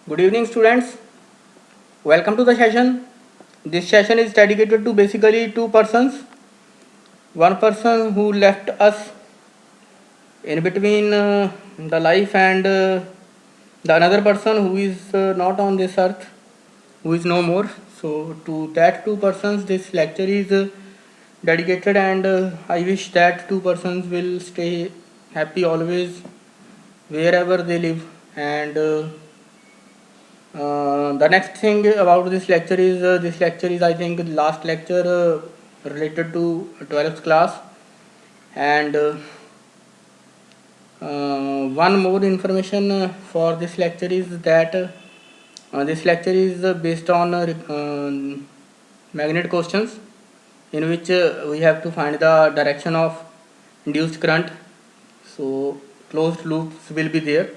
Good evening, students. Welcome to the session. This session is dedicated to basically two persons. One person who left us in between the life and the another person who is not on this earth, who is no more. So, to that two persons, this lecture is dedicated, and I wish that two persons will stay happy always wherever they live. And the next thing about this lecture is I think the last lecture related to 12th class, and one more information for this lecture is that this lecture is based on magnet questions, in which we have to find the direction of induced current. So closed loops will be there,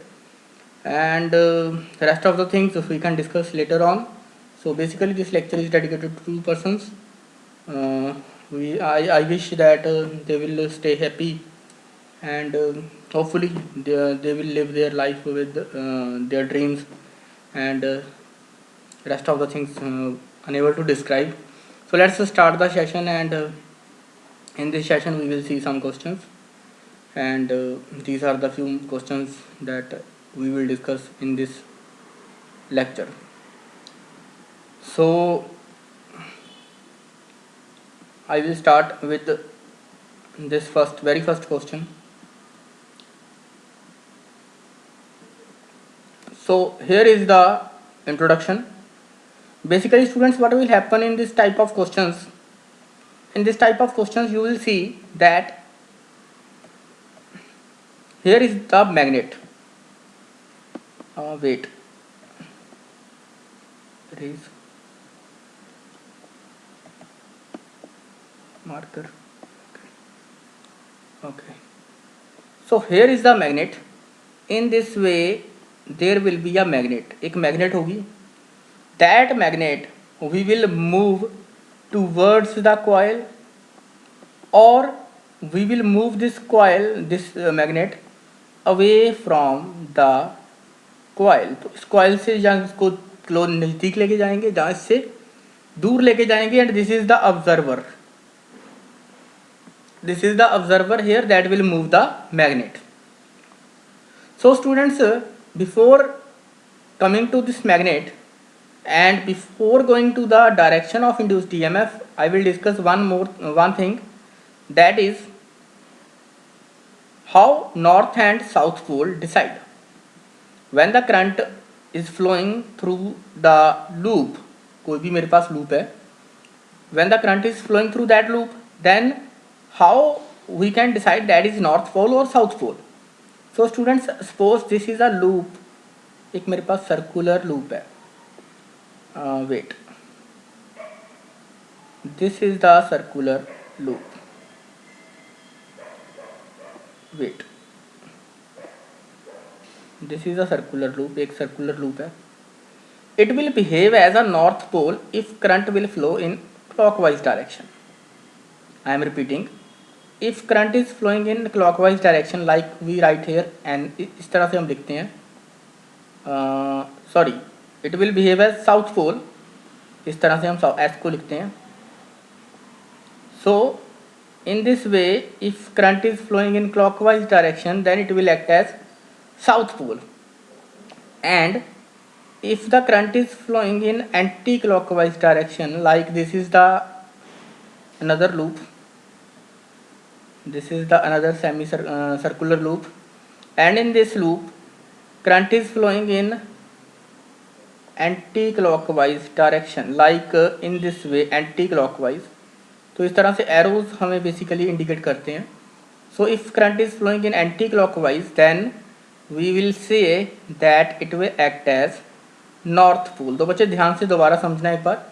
and the rest of the things we can discuss later on. So basically this lecture is dedicated to two persons. I wish that they will stay happy, and hopefully they will live their life with their dreams, and rest of the things unable to describe. So let's start the session, and in this session we will see some questions, and these are the few questions that we will discuss in this lecture. So I will start with this very first question. So here is the introduction. Basically, students, what will happen in this type of questions? In this type of questions, you will see that here is the magnet. Wait. Erase. Marker. Okay. So here is the magnet. In this way, there will be a magnet. एक magnet होगी. That magnet we will move towards the coil, or we will move this magnet away from the coil. तो इस coil से जहाँ इसको close नज़दीक लेके जाएंगे, जहाँ इससे दूर लेके जाएंगे, and this is the observer. This is the observer here that will move the magnet. So students, before coming to this magnet and before going to the direction of induced EMF, I will discuss one thing, that is how north and south pole decide. When the current is flowing through the loop, कोई भी मेरे पास loop है, when the current is flowing through that loop, then how we can decide that is north pole or south pole. So students, suppose this is a loop, एक मेरे पास circular loop है. Wait, this is the circular loop. Wait, this is a circular loop, एक circular loop है. It will behave as a north pole if current will flow in clockwise direction. I am repeating, if current is flowing in clockwise direction like we write here, and इस तरह से हम लिखते हैं, sorry, it will behave as south pole, इस तरह से हम S को लिखते हैं. So in this way, if current is flowing in clockwise direction, then it will act as south pole, and if the current is flowing in anti-clockwise direction, like this is the another loop, this is the another circular loop, and in this loop current is flowing in anti-clockwise direction, like in this way, anti-clockwise. तो इस तरह से arrows हमें basically indicate करते हैं. So if current is flowing in anti clockwise, then we will say that it will act as north pole. तो बच्चे ध्यान से दोबारा समझना एक बार.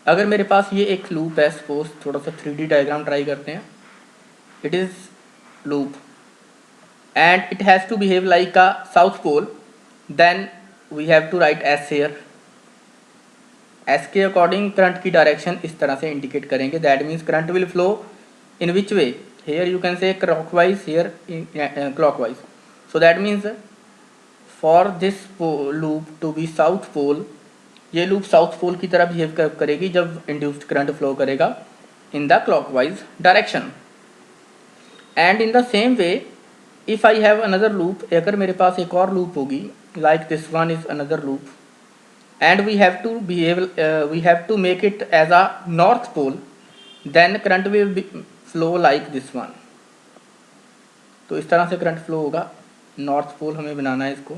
अगर मेरे पास ये एक लूप है, सपोज थोड़ा सा 3D डायग्राम ट्राई करते हैं. It is loop and it has to behave like a south pole, then we have to write S here. S के अकॉर्डिंग करंट की डायरेक्शन इस तरह से इंडिकेट करेंगे. That means current will flow in which way, here you can say clockwise, here clockwise. So that means for this loop to be south pole, ये loop south pole की तरह behave करेगी जब induced current flow करेगा in the clockwise direction. And in the same way if I have another loop, अगर मेरे पास एक और लूप होगी like this one is another loop and we have to make it as a north pole, then current will flow like this one. तो इस तरह से करंट फ्लो होगा, नॉर्थ पोल हमें बनाना है इसको।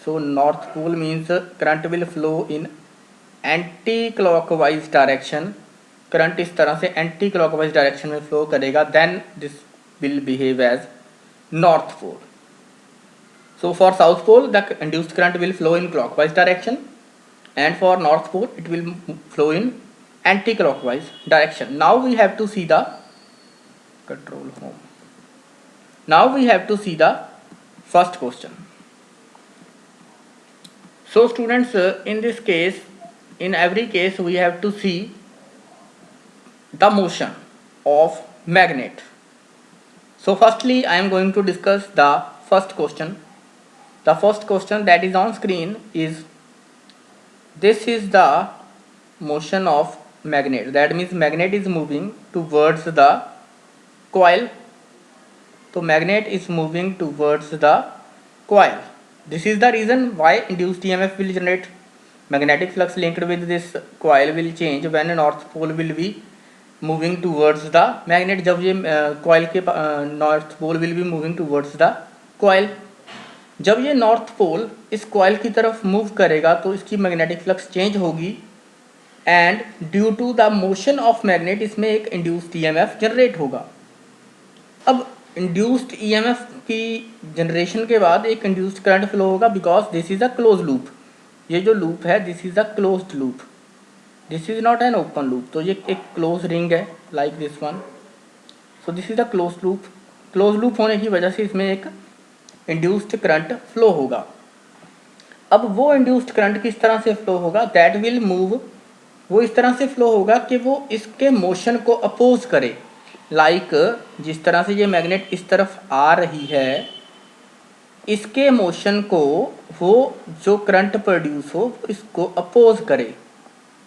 So north pole means current will flow in anti clockwise direction, current इस तरह से एंटी क्लॉकवाइज डायरेक्शन में फ्लो करेगा, then this will behave as north pole. So for south pole the induced current will flow in clockwise direction and for north pole it will flow in anti-clockwise direction. Now we have to see the control home. Now we have to see the first question. So students, in this case, in every case we have to see the motion of magnet. So firstly I am going to discuss the first question. The first question that is on screen is, this is the motion of magnet, that means magnet is moving towards the coil. So magnet is moving towards the coil. This is the reason why induced EMF will generate. Magnetic flux linked with this coil will change when north pole will be moving towards the magnet, जब ये coil के north pole will be moving towards the coil. जब ये north पोल इस coil की तरफ move करेगा तो इसकी मैग्नेटिक फ्लक्स चेंज होगी and due to the motion of magnet इसमें एक इंड्यूस्ड ईएमएफ जनरेट होगा। अब इंड्यूस्ड ईएमएफ की जनरेशन के बाद एक इंड्यूस्ड करंट फ्लो होगा because this is a close loop. ये जो लूप है this is a closed loop, this is not an open loop. तो ये एक क्लोज रिंग है like this one. So this is a close loop. Close loop होने की वजह से इसमें एक इंड्यूस्ड करंट फ्लो होगा। अब वो इंड्यूस्ड करंट किस तरह से फ्लो होगा, दैट विल मूव, वो इस तरह से फ्लो होगा कि वो इसके मोशन को अपोज करे। लाइक जिस तरह से ये मैग्नेट इस तरफ आ रही है, इसके मोशन को वो जो करंट प्रोड्यूस हो इसको अपोज करे,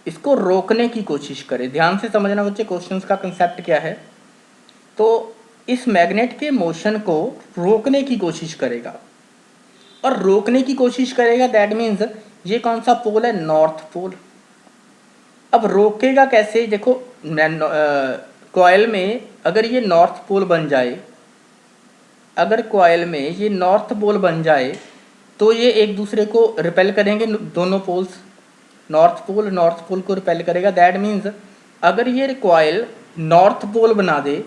इसको रोकने की कोशिश करे। ध्यान से समझना बच्चे क्वेश्चंस का कंसेप्ट क्या है। तो इस मैग्नेट के मोशन को रोकने की कोशिश करेगा, और रोकने की कोशिश करेगा दैट मीन्स ये कौन सा पोल है, नॉर्थ पोल। अब रोकेगा कैसे, देखो कॉइल में अगर ये नॉर्थ पोल बन जाए, अगर कॉइल में ये नॉर्थ पोल बन जाए तो ये एक दूसरे को रिपेल करेंगे, दोनों पोल्स नॉर्थ पोल को रिपेल करेगा। दैट मीन्स अगर ये कॉइल नॉर्थ पोल बना दे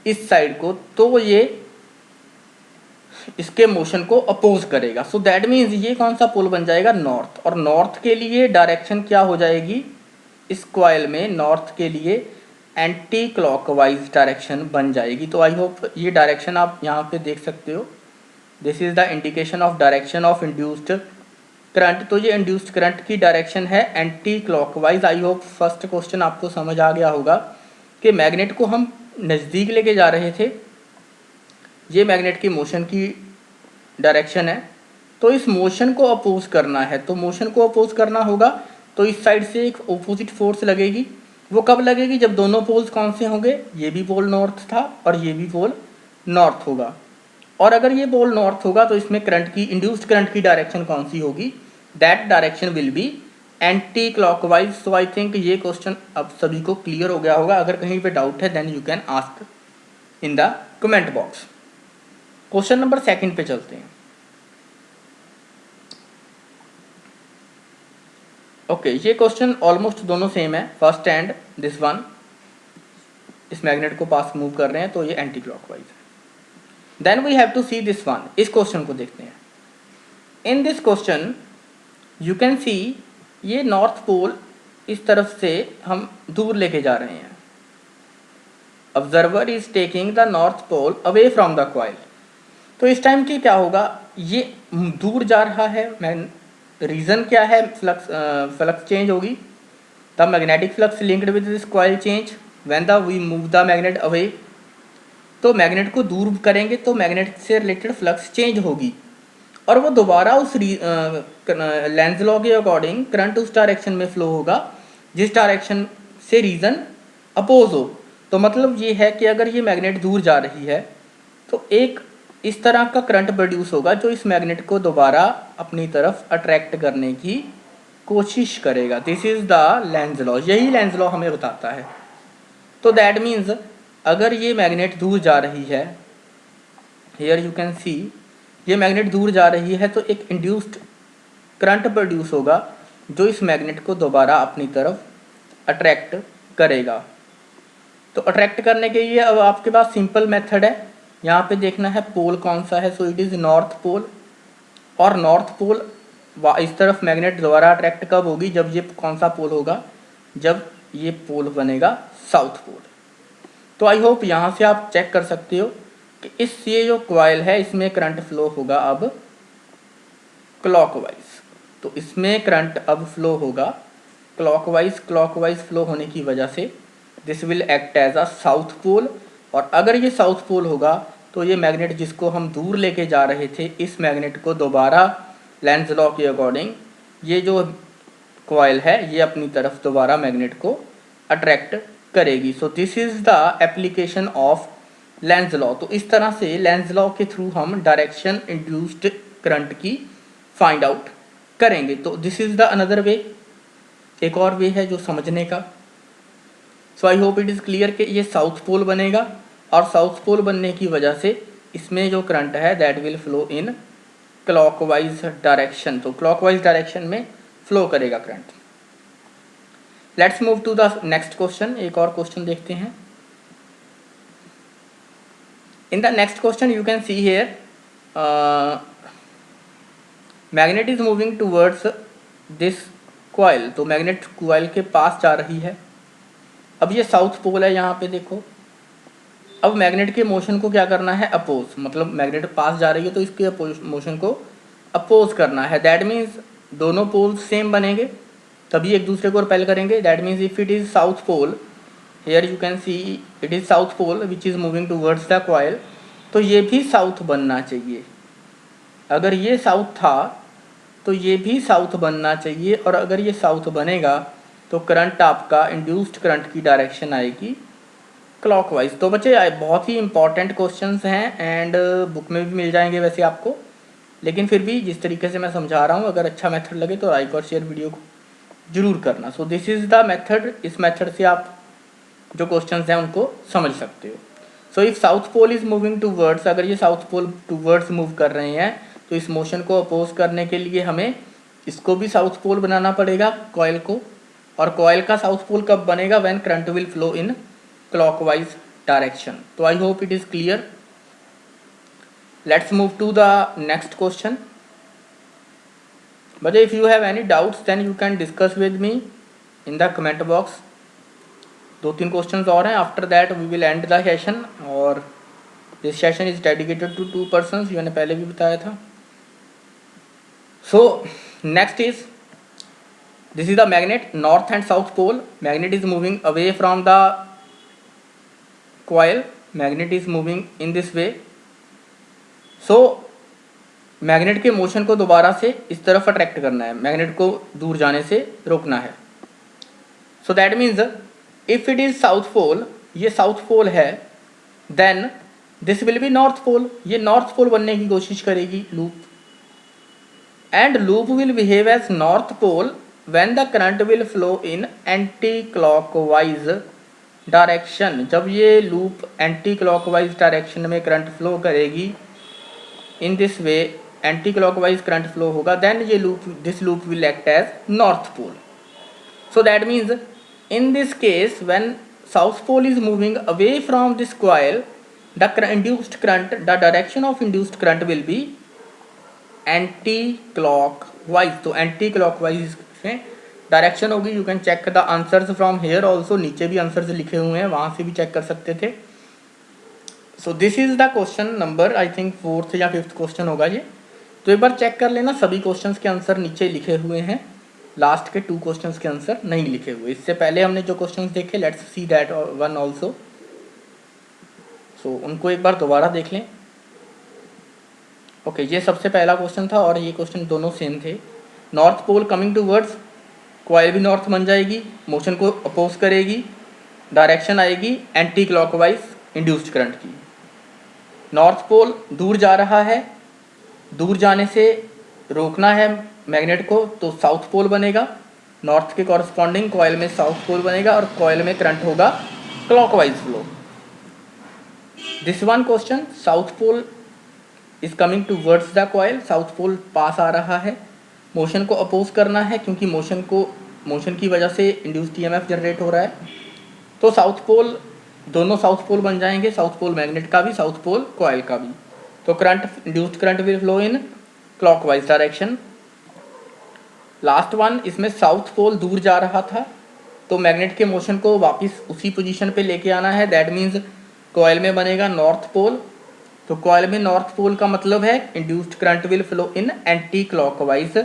इस साइड को तो ये इसके मोशन को अपोज करेगा। सो दैट मीन्स ये कौन सा पोल बन जाएगा, नॉर्थ। और नॉर्थ के लिए डायरेक्शन क्या हो जाएगी, इस कॉइल में नॉर्थ के लिए एंटी क्लॉकवाइज डायरेक्शन बन जाएगी। तो आई होप ये डायरेक्शन आप यहाँ पे देख सकते हो, this is the indication of direction of induced current. तो ये इंड्यूस्ड करंट की डायरेक्शन है anti clockwise. I hope first question आपको समझ आ गया होगा कि मैग्नेट को हम नज़दीक लेके जा रहे थे, ये मैग्नेट की मोशन की डायरेक्शन है, तो इस मोशन को अपोज करना है। तो मोशन को अपोज करना होगा तो इस साइड से एक ऑपोजिट फोर्स लगेगी। वो कब लगेगी, जब दोनों पोल्स कौन से होंगे, ये भी पोल नॉर्थ था और ये भी पोल नॉर्थ होगा। और अगर ये पोल नॉर्थ होगा तो इसमें करंट की, इंड्यूस्ड करंट की डायरेक्शन कौन सी होगी, that direction will be anti clockwise. So I think ये क्वेश्चन अब सभी को क्लियर हो गया होगा। अगर कहीं पे डाउट है then you can ask in the comment box. Question number second पे चलते हैं। ओके, ये क्वेश्चन ऑलमोस्ट दोनों सेम है, फर्स्ट एंड दिस वन। इस मैग्नेट को पास मूव कर रहे हैं तो ये एंटी क्लॉकवाइज है। Then we have to see this one. इस क्वेश्चन को देखते हैं। In this question you can see ये नॉर्थ पोल इस तरफ से हम दूर लेके जा रहे हैं। Observer is taking the north pole away from the coil. तो इस टाइम की क्या होगा, ये दूर जा रहा है, रीज़न क्या है, फ्लक्स चेंज होगी। The magnetic flux linked with this coil change when the we move the magnet away. तो मैग्नेट को दूर करेंगे तो मैग्नेट से रिलेटेड फ्लक्स चेंज होगी। और वो दोबारा उस लेंज लॉ के अकॉर्डिंग करंट उस डायरेक्शन में फ्लो होगा जिस डायरेक्शन से रीजन अपोज हो। तो मतलब ये है कि अगर ये मैग्नेट दूर जा रही है तो एक इस तरह का करंट प्रोड्यूस होगा जो इस मैग्नेट को दोबारा अपनी तरफ अट्रैक्ट करने की कोशिश करेगा। This is the Lenz law, यही लेंज लॉ हमें बताता है। तो दैट मीन्स अगर ये मैग्नेट दूर जा रही है, हियर यू कैन सी ये मैग्नेट दूर जा रही है तो एक इंड्यूस्ड करंट प्रोड्यूस होगा जो इस मैग्नेट को दोबारा अपनी तरफ अट्रैक्ट करेगा। तो अट्रैक्ट करने के लिए अब आपके पास सिंपल मेथड है, यहाँ पे देखना है पोल कौन सा है। So it is north pole, और नॉर्थ पोल इस तरफ मैग्नेट दोबारा अट्रैक्ट कब होगी, जब ये कौन सा पोल होगा, जब ये पोल बनेगा साउथ पोल। तो आई होप यहाँ से आप चेक कर सकते हो कि ये जो कॉइल है इसमें करंट फ्लो होगा अब क्लॉकवाइज। तो इसमें करंट अब फ्लो होगा क्लॉकवाइज। क्लॉकवाइज फ्लो होने की वजह से this will act as a south pole, और अगर ये साउथ पोल होगा तो ये मैग्नेट जिसको हम दूर लेके जा रहे थे इस मैग्नेट को दोबारा लेंज लॉ के अकॉर्डिंग ये जो कॉइल है ये अपनी तरफ दोबारा मैग्नेट को अट्रैक्ट करेगी। So this is the application of Lenz law. तो इस तरह से लेंज लॉ के थ्रू हम डायरेक्शन इंड्यूस्ड करंट की फाइंड आउट करेंगे। तो this is the another way, एक और वे है जो समझने का। So I hope it is clear कि ये साउथ पोल बनेगा, और साउथ पोल बनने की वजह से इसमें जो करंट है that will flow in clockwise direction. तो क्लॉकवाइज डायरेक्शन में फ्लो करेगा current. Let's move to the next question. एक और क्वेश्चन देखते हैं। In the next question you can see here magnet is moving towards this coil. तो magnet coil के पास जा रही है। अब ये साउथ पोल है, यहाँ पे देखो। अब मैग्नेट के मोशन को क्या करना है, अपोज। मतलब मैग्नेट पास जा रही है तो इसके मोशन को अपोज करना है। दैट मीन्स दोनों पोल्स सेम बनेंगे तभी एक दूसरे को रिपेल करेंगे। That means if it is south pole, here you can see it is south pole which is moving towards the coil, तो ये भी साउथ बनना चाहिए। अगर ये साउथ था तो ये भी साउथ बनना चाहिए, और अगर ये साउथ बनेगा तो करंट आपका इंड्यूस्ड करंट की डायरेक्शन आएगी क्लॉकवाइज। तो बच्चे बहुत ही इंपॉर्टेंट क्वेश्चंस हैं एंड बुक में भी मिल जाएंगे वैसे आपको, लेकिन फिर भी जिस तरीके से मैं समझा रहा हूँ अगर अच्छा मेथड लगे तो लाइक और शेयर वीडियो को जरूर करना। So this is the method. इस मेथड से आप जो क्वेश्चंस हैं उनको समझ सकते हो। So if south pole is moving towards, अगर ये साउथ पोल टूवर्ड्स मूव कर रहे हैं तो इस मोशन को अपोज करने के लिए हमें इसको भी साउथ पोल बनाना पड़ेगा कॉइल को। और कॉइल का साउथ पोल कब बनेगा, when current will flow in clockwise direction. तो I hope it is clear. Let's move to the next question. But if you have any doubts then you can discuss with me in the comment box. 2-3 questions और हैं, after that we will end the session. और this session is dedicated to 2 persons, मैंने पहले भी बताया था। So next is this is the magnet, north and south pole. Magnet is moving away from the coil. Magnet is moving in this way. So magnet के motion को दोबारा से इस तरफ अट्रैक्ट करना है, मैग्नेट को दूर जाने से रोकना है। So that means if it is south pole, ये साउथ पोल है, then this will be north pole. ये नॉर्थ पोल बनने की कोशिश करेगी loop, and loop will behave as north pole when the current will flow in anti-clockwise direction। जब ये loop anti-clockwise direction में करंट फ्लो करेगी, in this way anti-clockwise current flow होगा, then ये loop this loop will act as north pole। so that means in this case when south pole is moving away from this coil, the induced current, the direction of induced current will be anti-clockwise। तो anti-clockwise direction होगी। You can check the answers from here also, नीचे भी answers लिखे हुए हैं, वहाँ से भी चेक कर सकते थे। सो this is the question number, I think 4th या 5th क्वेश्चन होगा ये। तो एक बार चेक कर लेना, सभी क्वेश्चंस के आंसर नीचे लिखे हुए हैं, लास्ट के 2 क्वेश्चंस के आंसर नहीं लिखे हुए। इससे पहले हमने जो क्वेश्चंस देखे, let's see that one also. So उनको एक बार दोबारा देख लें। ओके, ये सबसे पहला क्वेश्चन था और ये क्वेश्चन दोनों सेम थे। North pole coming towards, coil भी नॉर्थ बन जाएगी, मोशन को अपोज करेगी, डायरेक्शन आएगी एंटी क्लॉकवाइज इंड्यूस्ड करंट की। नॉर्थ पोल दूर जा रहा है, दूर जाने से रोकना है मैग्नेट को, तो साउथ पोल बनेगा। नॉर्थ के कॉरस्पॉन्डिंग कॉइल में साउथ पोल बनेगा और कॉइल में करंट होगा clockwise flow. This one question, south pole is coming towards the coil, south pole पास आ रहा है, मोशन को अपोज करना है क्योंकि मोशन की वजह से इंड्यूस्ड ईएमएफ जनरेट हो रहा है। तो साउथ पोल, दोनों साउथ पोल बन जाएंगे, साउथ पोल मैग्नेट का भी, साउथ पोल कॉइल का भी। तो current, induced current will flow in clockwise direction. Last one, इसमें साउथ पोल दूर जा रहा था तो मैग्नेट के मोशन को वापस उसी पोजीशन पे लेके आना है, दैट मीन्स कॉइल में बनेगा नॉर्थ पोल। तो कॉइल में नॉर्थ पोल का मतलब है induced current will flow in anti clockwise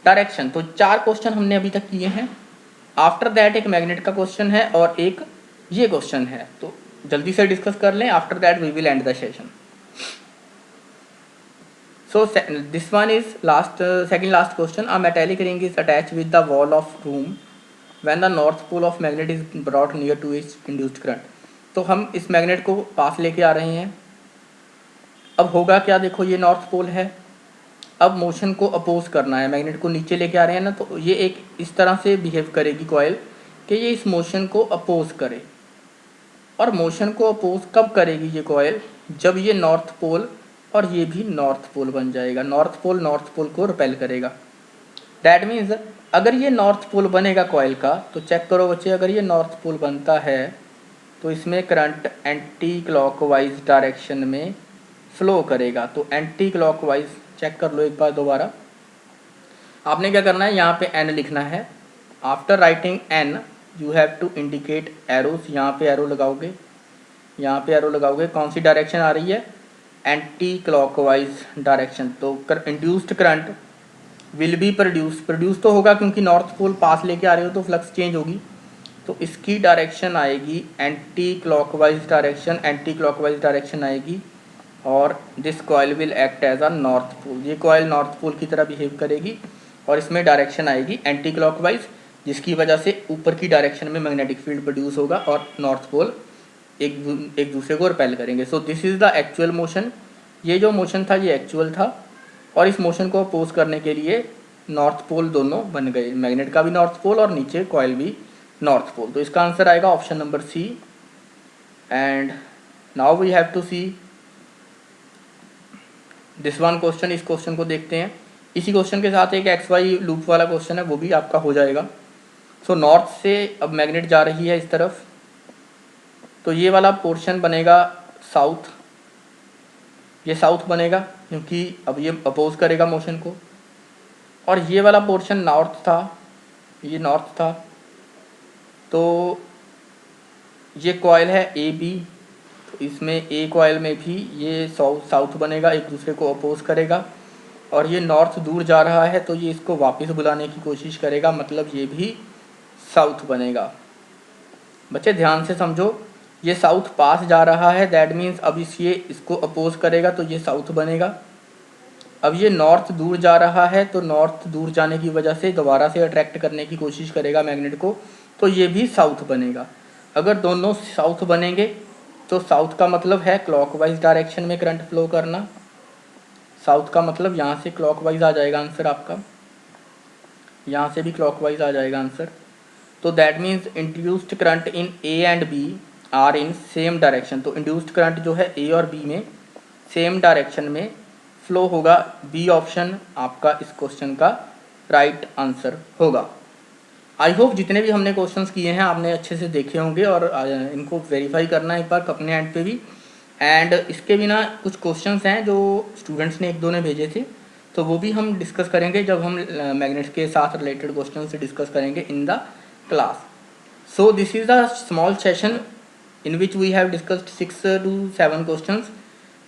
direction. तो 4 क्वेश्चन हमने अभी तक किए हैं। आफ्टर दैट एक मैग्नेट का क्वेश्चन है और एक ये क्वेश्चन है, तो जल्दी से डिस्कस कर लें, after that we will end the session. So this one is second last question. A metallic ring is attached with the wall of room when the north pole of magnet is brought near to its induced current. तो हम इस magnet को पास लेके आ रहे हैं। अब होगा क्या, देखो ये नॉर्थ पोल है, अब मोशन को अपोज करना है, मैग्नेट को नीचे लेके आ रहे हैं ना, तो ये एक इस तरह से बिहेव करेगी कॉइल कि ये इस मोशन को अपोज करे। और मोशन को अपोज कब करेगी ये कॉइल, जब ये नॉर्थ पोल और ये भी नॉर्थ पोल बन जाएगा, नॉर्थ पोल को रिपेल करेगा। दैट मीन्स अगर ये नॉर्थ पोल बनेगा कॉइल का, तो चेक करो बच्चे, अगर ये नॉर्थ पोल बनता है तो इसमें करंट एंटी क्लॉकवाइज डायरेक्शन में फ्लो करेगा। तो एंटी क्लॉकवाइज, चेक कर लो एक बार दोबारा। आपने क्या करना है, यहाँ पे एन लिखना है। After writing N you have to indicate arrows, यहाँ पे एरो लगाओगे, यहाँ पे एरो लगाओगे। कौन सी डायरेक्शन आ रही है, एंटी क्लॉकवाइज डायरेक्शन। तो induced current will be produce तो होगा क्योंकि नॉर्थ पोल पास लेके आ रहे हो तो फ्लक्स चेंज होगी, तो इसकी डायरेक्शन आएगी एंटी क्लॉकवाइज डायरेक्शन आएगी। और this coil will act as a north pole, ये कॉइल नॉर्थ पोल की तरह बिहेव करेगी और इसमें डायरेक्शन आएगी एंटी क्लॉकवाइज, जिसकी वजह से ऊपर की डायरेक्शन में मैग्नेटिक फील्ड प्रोड्यूस होगा और नॉर्थ पोल एक दूसरे को रिपेल करेंगे। सो this is the actual motion, ये जो मोशन था ये एक्चुअल था, और इस मोशन को अपोज करने के लिए नॉर्थ पोल दोनों बन गए, मैग्नेट का भी नॉर्थ पोल और नीचे कॉइल भी नॉर्थ पोल। तो इसका आंसर आएगा option number C. And now we have to see this one question, इस क्वेश्चन को देखते हैं। इसी क्वेश्चन के साथ एक एक्स वाई लूप वाला क्वेश्चन है, वो भी आपका हो जाएगा। सो नॉर्थ से अब मैग्नेट जा रही है इस तरफ, तो ये वाला पोर्शन बनेगा साउथ, ये साउथ बनेगा क्योंकि अब ये अपोज करेगा मोशन को। और ये वाला पोर्शन नॉर्थ था, ये नॉर्थ था, तो ये कॉइल है ए बी, तो इसमें ए कॉइल में भी ये साउथ बनेगा, एक दूसरे को अपोज करेगा। और ये नॉर्थ दूर जा रहा है तो ये इसको वापस बुलाने की कोशिश करेगा, मतलब ये भी साउथ बनेगा। बच्चे ध्यान से समझो, ये साउथ पास जा रहा है, दैट मीन्स अब ये इसको अपोज करेगा तो ये साउथ बनेगा। अब ये नॉर्थ दूर जा रहा है तो नॉर्थ दूर जाने की वजह से दोबारा से अट्रैक्ट करने की कोशिश करेगा मैग्नेट को, तो ये भी साउथ बनेगा। अगर दोनों साउथ बनेंगे तो साउथ का मतलब है क्लॉकवाइज डायरेक्शन में करंट फ्लो करना, साउथ का मतलब यहाँ से क्लॉकवाइज आ जाएगा आंसर आपका, यहाँ से भी क्लॉकवाइज आ जाएगा आंसर। तो that means induced current in A and B are in same direction. तो इंड्यूस्ड करंट जो है ए और बी में सेम डायरेक्शन में फ्लो होगा। बी ऑप्शन आपका इस क्वेश्चन का राइट आंसर होगा। आई होप जितने भी हमने क्वेश्चंस किए हैं आपने अच्छे से देखे होंगे और इनको वेरीफाई करना है एक बार अपने एंड पे भी। एंड इसके बिना कुछ क्वेश्चंस हैं जो स्टूडेंट्स ने एक दो ने भेजे थे, तो वो भी हम डिस्कस करेंगे जब हम मैग्नेट्स के साथ रिलेटेड क्वेश्चन से डिस्कस करेंगे in the class. So this is the small session in which we have discussed 6 to 7 questions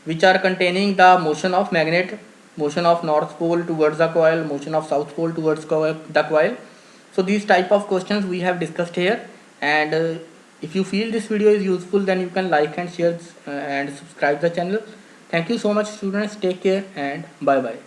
which are containing the motion of magnet, motion of north pole towards the coil, motion of south pole towards the coil. So these type of questions we have discussed here, and if you feel this video is useful then you can like and share and subscribe the channel. Thank you so much students. Take care and bye bye.